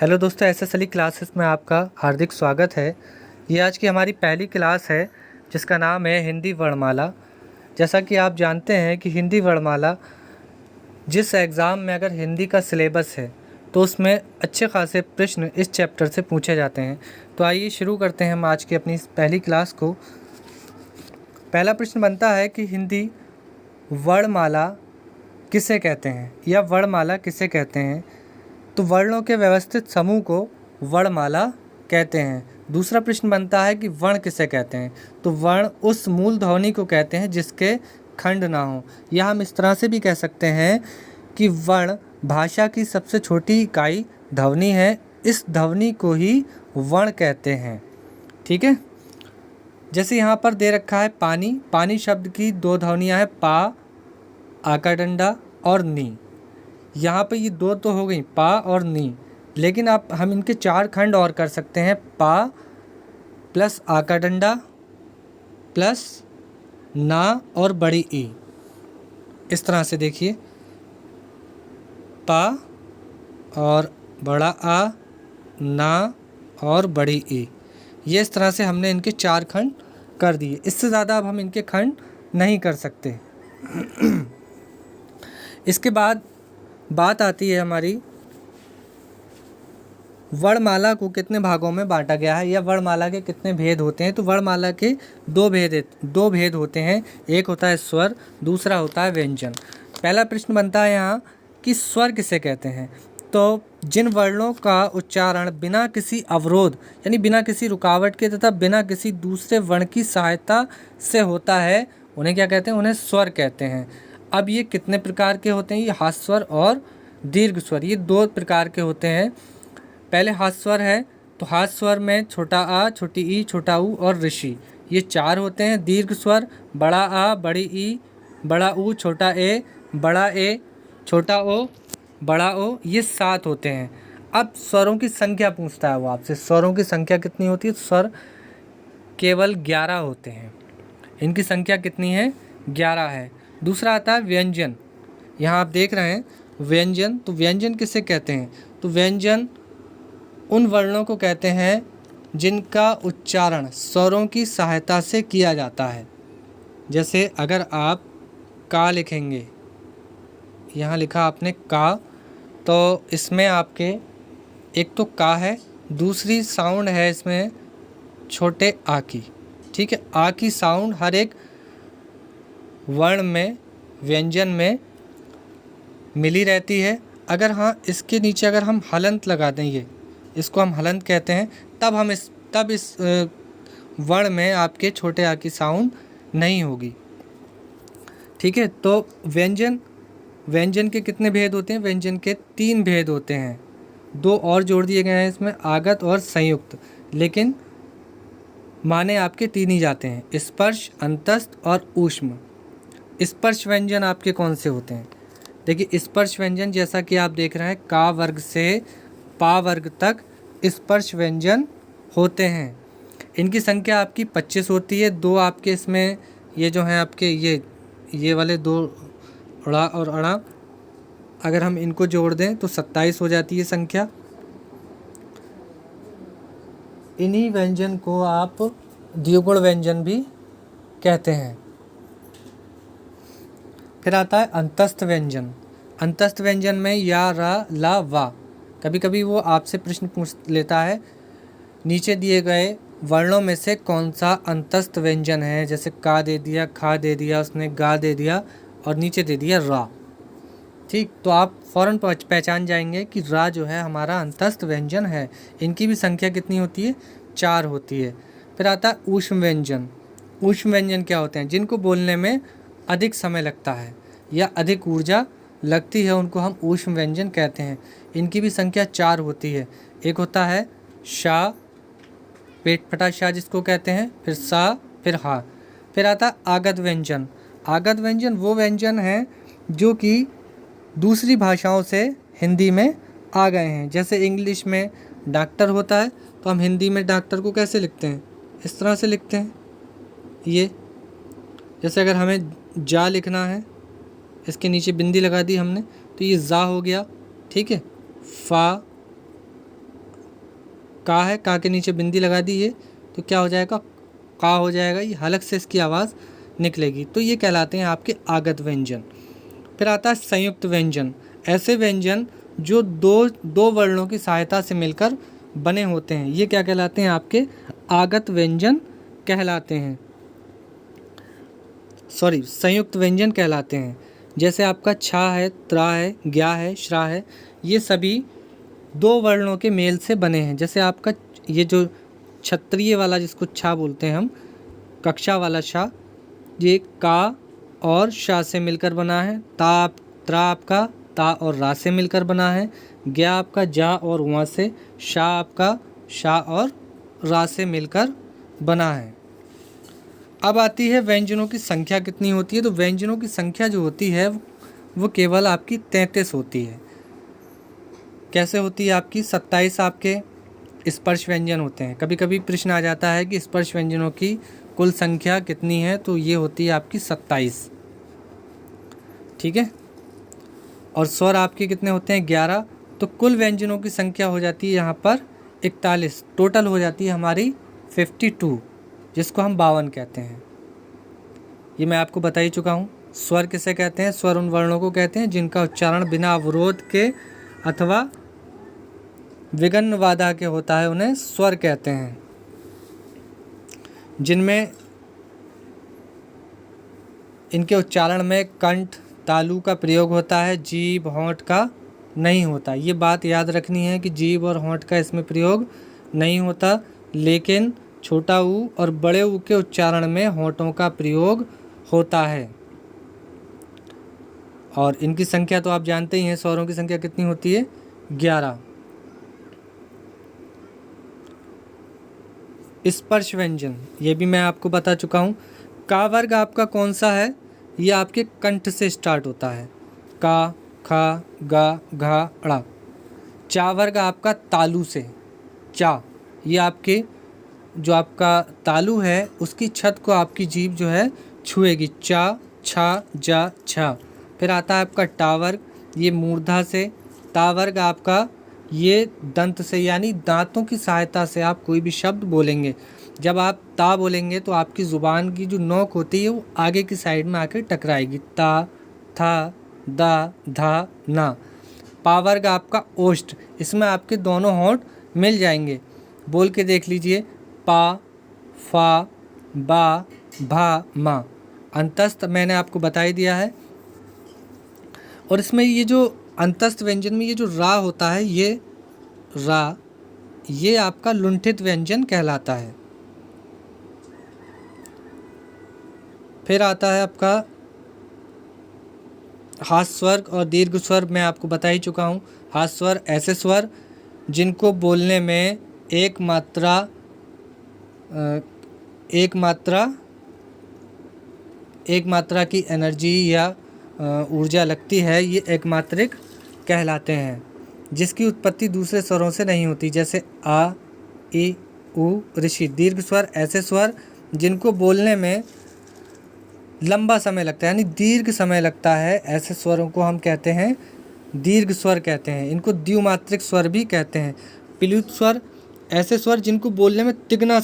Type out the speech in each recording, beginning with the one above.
Hello दोस्तों, एसएसएलई classes में आपका हार्दिक स्वागत है। ये आज की हमारी पहली क्लास है जिसका नाम है हिंदी वर्णमाला। जैसा कि आप जानते हैं कि हिंदी वर्णमाला जिस एग्ज़ाम में अगर हिंदी का सिलेबस है तो उसमें अच्छे खासे प्रश्न इस चैप्टर से पूछे जाते हैं। तो आइए शुरू करते हैं हम आज की अपनी इस पहली क्लास को। पहला प्रश्न बनता है कि हिंदी वर्णमाला किसे कहते हैं या वर्णमाला किसे कहते हैं। तो वर्णों के व्यवस्थित समूह को वर्णमाला कहते हैं। दूसरा प्रश्न बनता है कि वर्ण किसे कहते हैं। तो वर्ण उस मूल ध्वनि को कहते हैं जिसके खंड ना हो, या हम इस तरह से भी कह सकते हैं कि वर्ण भाषा की सबसे छोटी इकाई ध्वनि है। इस ध्वनि को ही वर्ण कहते हैं। ठीक है, जैसे यहाँ पर दे रखा है पानी। पानी शब्द की दो ध्वनियाँ हैं, पा आका डंडा और नी। यहाँ पे ये दो तो हो गई, पा और नी, लेकिन आप हम इनके चार खंड और कर सकते हैं। पा प्लस आका डंडा प्लस ना और बड़ी ई। इस तरह से देखिए, पा और बड़ा आ, ना और बड़ी ई। ये इस तरह से हमने इनके चार खंड कर दिए। इससे ज़्यादा अब हम इनके खंड नहीं कर सकते। इसके बाद बात आती है हमारी वर्णमाला को कितने भागों में बांटा गया है या वर्णमाला के कितने भेद होते हैं। तो वर्णमाला के दो भेद होते हैं। एक होता है स्वर, दूसरा होता है व्यंजन। पहला प्रश्न बनता है यहाँ कि स्वर किसे कहते हैं। तो जिन वर्णों का उच्चारण बिना किसी अवरोध यानी बिना किसी रुकावट के तथा बिना किसी दूसरे वर्ण की सहायता से होता है उन्हें क्या कहते हैं, उन्हें स्वर कहते हैं। अब ये कितने प्रकार के होते हैं, ये हास्य स्वर और दीर्घ स्वर, ये दो प्रकार के होते हैं। पहले हास्य स्वर है, तो हास्य स्वर में छोटा आ, छोटी ई, छोटा ऊ और ऋषि, ये चार होते हैं। दीर्घ स्वर बड़ा आ, बड़ी ई, बड़ा ऊ, छोटा ए, बड़ा ए, छोटा ओ, बड़ा ओ, ये सात होते हैं। अब स्वरों की संख्या पूछता है वो आपसे, स्वरों की संख्या कितनी होती है। स्वर केवल 11 होते हैं, इनकी संख्या कितनी है, 11 है। दूसरा आता है व्यंजन। यहाँ आप देख रहे हैं व्यंजन, तो व्यंजन किसे कहते हैं। तो व्यंजन उन वर्णों को कहते हैं जिनका उच्चारण स्वरों की सहायता से किया जाता है। जैसे अगर आप का लिखेंगे, यहाँ लिखा आपने का, तो इसमें आपके एक तो का है, दूसरी साउंड है इसमें छोटे आ की। ठीक है, आ की साउंड हर एक वर्ण में, व्यंजन में मिली रहती है। अगर हाँ इसके नीचे अगर हम हलंत लगा दें, ये इसको हम हलंत कहते हैं, तब इस वर्ण में आपके छोटे आ की साउंड नहीं होगी। ठीक है, तो व्यंजन के कितने भेद होते हैं। व्यंजन के 3 भेद होते हैं, 2 और जोड़ दिए गए हैं इसमें, आगत और संयुक्त, लेकिन माने आपके 3 ही जाते हैं, स्पर्श, अंतस्थ और ऊष्म। स्पर्श व्यंजन आपके कौन से होते हैं। देखिए, स्पर्श व्यंजन जैसा कि आप देख रहे हैं, का वर्ग से पा वर्ग तक स्पर्श व्यंजन होते हैं। इनकी संख्या आपकी 25 होती है। 2 आपके इसमें ये जो हैं आपके ये वाले 2 अड़ा और अड़ा, अगर हम इनको जोड़ दें तो 27 हो जाती है संख्या। इन्हीं व्यंजन को आप द्विगुण व्यंजन भी कहते हैं। फिर आता है अंतस्थ व्यंजन। अंतस्थ व्यंजन में या, रा, ला, वा। कभी कभी वो आपसे प्रश्न पूछ लेता है नीचे दिए गए वर्णों में से कौन सा अंतस्थ व्यंजन है। जैसे का दे दिया, खा दे दिया उसने, गा दे दिया और नीचे दे दिया रा। ठीक, तो आप फ़ौरन पहचान जाएंगे कि रा जो है हमारा अंतस्थ व्यंजन है। इनकी भी संख्या कितनी होती है, 4 होती है। फिर आता है ऊष्म व्यंजन। ऊष्म व्यंजन क्या होते हैं, जिनको बोलने में अधिक समय लगता है या अधिक ऊर्जा लगती है, उनको हम ऊष्म व्यंजन कहते हैं। इनकी भी संख्या 4 होती है। एक होता है शा, पेट फटा शा जिसको कहते हैं, फिर सा, फिर हा। फिर आता है आगत व्यंजन। आगत व्यंजन वो व्यंजन हैं जो कि दूसरी भाषाओं से हिंदी में आ गए हैं। जैसे इंग्लिश में डॉक्टर होता है, तो हम हिंदी में डॉक्टर को कैसे लिखते हैं, इस तरह से लिखते हैं। ये जैसे अगर हमें जा लिखना है, इसके नीचे बिंदी लगा दी हमने, तो ये जा हो गया। ठीक है, फा, का है, का के नीचे बिंदी लगा दी ये, तो क्या हो जाएगा, का हो जाएगा, ये हलक से इसकी आवाज़ निकलेगी। तो ये कहलाते हैं आपके आगत व्यंजन। फिर आता है संयुक्त व्यंजन, ऐसे व्यंजन जो दो वर्णों की सहायता से मिलकर बने होते हैं, ये क्या कहलाते हैं, आपके आगत व्यंजन कहलाते हैं, सॉरी संयुक्त व्यंजन कहलाते हैं। जैसे आपका छा है, त्रा है, ज्ञा है, श्रा है, ये सभी दो वर्णों के मेल से बने हैं। जैसे आपका ये जो क्षत्रिय वाला जिसको छा बोलते हैं हम, कक्षा वाला छा, ये का और शा से मिलकर बना है। त्रा आपका ता और रा से मिलकर बना है। ज्ञा आपका जा और वहाँ से, शा आपका शा और रा से मिलकर बना है। अब आती है व्यंजनों की संख्या कितनी होती है। तो व्यंजनों की संख्या जो होती है वो केवल आपकी 33 होती है। कैसे होती है आपकी, 27 आपके स्पर्श व्यंजन होते हैं। कभी कभी प्रश्न आ जाता है कि स्पर्श व्यंजनों की कुल संख्या कितनी है, तो ये होती है आपकी 27, ठीक है। और स्वर आपके कितने होते हैं, 11। तो कुल व्यंजनों की संख्या हो जाती है यहाँ पर 41, टोटल हो जाती है हमारी 52, जिसको हम 52 कहते हैं। ये मैं आपको बता ही चुका हूँ। स्वर किसे कहते हैं, स्वर उन वर्णों को कहते हैं जिनका उच्चारण बिना अवरोध के अथवा विघ्न बाधा के होता है, उन्हें स्वर कहते हैं। जिनमें इनके उच्चारण में कंठ तालु का प्रयोग होता है, जीभ होंठ का नहीं होता। ये बात याद रखनी है कि जीभ और होंठ का इसमें प्रयोग नहीं होता, लेकिन छोटा ऊ और बड़े ऊ के उच्चारण में होंठों का प्रयोग होता है। और इनकी संख्या तो आप जानते ही हैं, स्वरों की संख्या कितनी होती है, 11। स्पर्श व्यंजन, ये भी मैं आपको बता चुका हूँ। का वर्ग आपका कौन सा है, ये आपके कंठ से स्टार्ट होता है, का, खा, गा, घा, ड़ा। चा वर्ग आपका तालु से, चा, ये आपके जो आपका तालु है उसकी छत को आपकी जीभ जो है छुएगी, चा, छा, जा, छा। फिर आता है आपका टा वर्ग, ये मूर्धा से। ता वर्ग आपका ये दंत से, यानी दांतों की सहायता से आप कोई भी शब्द बोलेंगे। जब आप ता बोलेंगे तो आपकी ज़ुबान की जो नोक होती है वो आगे की साइड में आकर टकराएगी, ता, था, दा, धा, ना। पा वर्ग आपका ओष्ठ, इसमें आपके दोनों होंठ मिल जाएंगे। बोल के देख लीजिए, पा, फा, बा, भा, मा। अंतस्थ मैंने आपको बता ही दिया है। और इसमें ये जो अंतस्थ व्यंजन में ये जो रा होता है, ये रा, ये आपका लुंठित व्यंजन कहलाता है। फिर आता है आपका हास्य स्वर और दीर्घ स्वर, मैं आपको बता ही चुका हूँ। हास्य स्वर ऐसे स्वर जिनको बोलने में एक मात्रा की एनर्जी या ऊर्जा लगती है, ये एकमात्रिक कहलाते हैं, जिसकी उत्पत्ति दूसरे स्वरों से नहीं होती। जैसे आ, ई, उ, ऋषि। दीर्घ स्वर ऐसे स्वर जिनको बोलने में लंबा समय लगता है, यानी दीर्घ समय लगता है, ऐसे स्वरों को हम कहते हैं दीर्घ स्वर कहते हैं। इनको द्विमात्रिक स्वर भी कहते हैं। प्लुत स्वर ऐसे स्वर जिनको बोलने में तिगना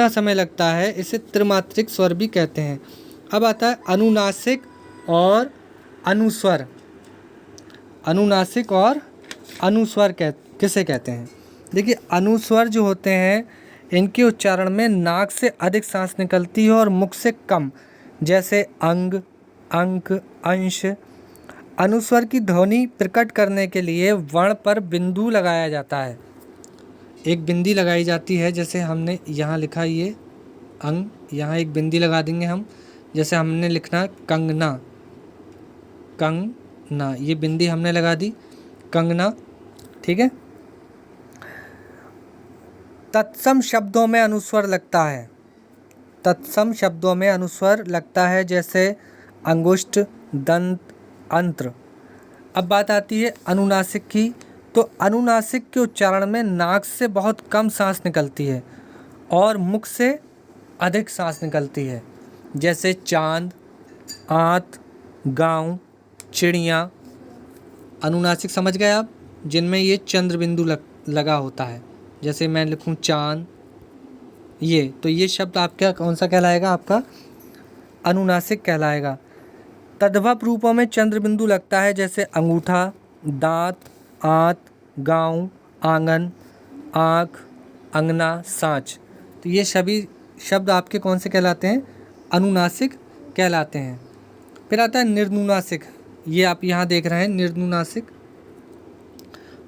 समय लगता है, इसे त्रिमात्रिक स्वर भी कहते हैं। अब आता है अनुनासिक और अनुस्वर। अनुनासिक और अनुस्वर किसे कहते हैं? देखिए, अनुस्वर जो होते हैं इनके उच्चारण में नाक से अधिक सांस निकलती है और मुख से कम, जैसे अंग, अंक, अंश। अनुस्वर की ध्वनि प्रकट करने के लिए वर्ण पर बिंदु लगाया जाता है। एक बिंदी लगाई जाती है, जैसे हमने यहाँ लिखा ये अंग, यहाँ एक बिंदी लगा देंगे हम। जैसे हमने लिखना कंगना, कंगना, ये बिंदी हमने लगा दी, कंगना, ठीक है। तत्सम शब्दों में अनुस्वर लगता है, जैसे अंगुष्ठ, दंत, अंत्र। अब बात आती है अनुनासिक की। तो अनुनासिक के उच्चारण में नाक से बहुत कम सांस निकलती है और मुख से अधिक सांस निकलती है, जैसे चांद, आंत, गाँव, चिड़िया। अनुनासिक समझ गए आप? जिनमें ये चंद्र बिंदु लगा होता है। जैसे मैं लिखूं चांद, ये तो ये शब्द आपका कौन सा कहलाएगा? आपका अनुनासिक कहलाएगा। तद्भव रूपों में चंद्र बिंदु लगता है, जैसे अंगूठा, दांत, आंत, गाँव, आंगन, आँख, अंगना, सांच। तो ये सभी शब्द आपके कौन से कहलाते हैं? अनुनासिक कहलाते हैं। फिर आता है निर्नुनासिक। ये आप यहाँ देख रहे हैं निर्नुनासिक।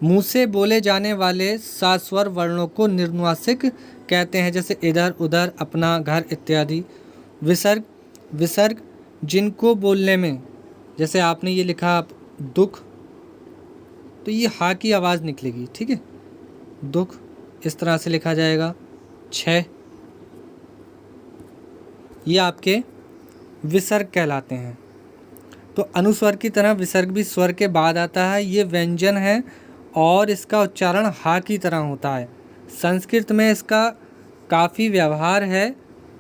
मुंह से बोले जाने वाले सास्वर वर्णों को निर्नुनासिक कहते हैं, जैसे इधर, उधर, अपना, घर इत्यादि। विसर्ग, विसर्ग जिनको बोलने में, जैसे आपने ये लिखा आप दुख, तो ये हा की आवाज़ निकलेगी, ठीक है, दुख इस तरह से लिखा जाएगा। छः, ये आपके विसर्ग कहलाते हैं। तो अनुस्वर की तरह विसर्ग भी स्वर के बाद आता है। ये व्यंजन है और इसका उच्चारण हा की तरह होता है। संस्कृत में इसका काफ़ी व्यवहार है,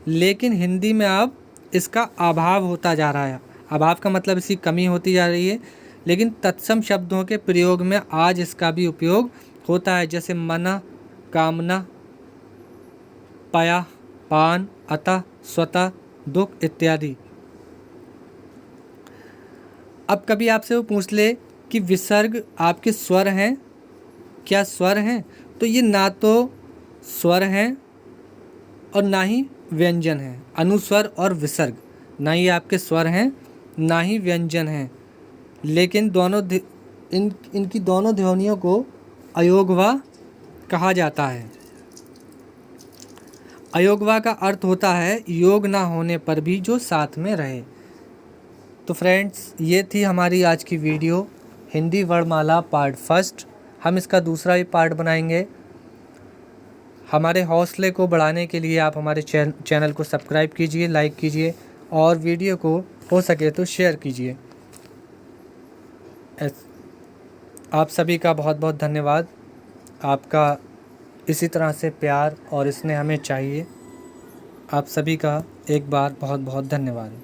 लेकिन हिंदी में अब इसका अभाव होता जा रहा है। अभाव का मतलब इसकी कमी होती जा रही है, लेकिन तत्सम शब्दों के प्रयोग में आज इसका भी उपयोग होता है, जैसे मना, कामना, पया, पान, अतः, स्वतः, दुख इत्यादि। अब कभी आपसे वो पूछ ले कि विसर्ग आपके स्वर हैं, क्या स्वर हैं? तो ये ना तो स्वर हैं और ना ही व्यंजन हैं। अनुस्वर और विसर्ग ना ही आपके स्वर हैं ना ही व्यंजन हैं, लेकिन इनकी दोनों ध्वनियों को अयोगवा कहा जाता है। अयोगवा का अर्थ होता है योग ना होने पर भी जो साथ में रहे। तो फ्रेंड्स, ये थी हमारी आज की वीडियो, हिंदी वर्णमाला पार्ट फर्स्ट। हम इसका दूसरा भी पार्ट बनाएंगे। हमारे हौसले को बढ़ाने के लिए आप हमारे चैनल को सब्सक्राइब कीजिए, लाइक कीजिए और वीडियो को हो सके तो शेयर कीजिए। आप सभी का बहुत बहुत धन्यवाद। आपका इसी तरह से प्यार और स्नेह हमें चाहिए। आप सभी का एक बार बहुत बहुत धन्यवाद।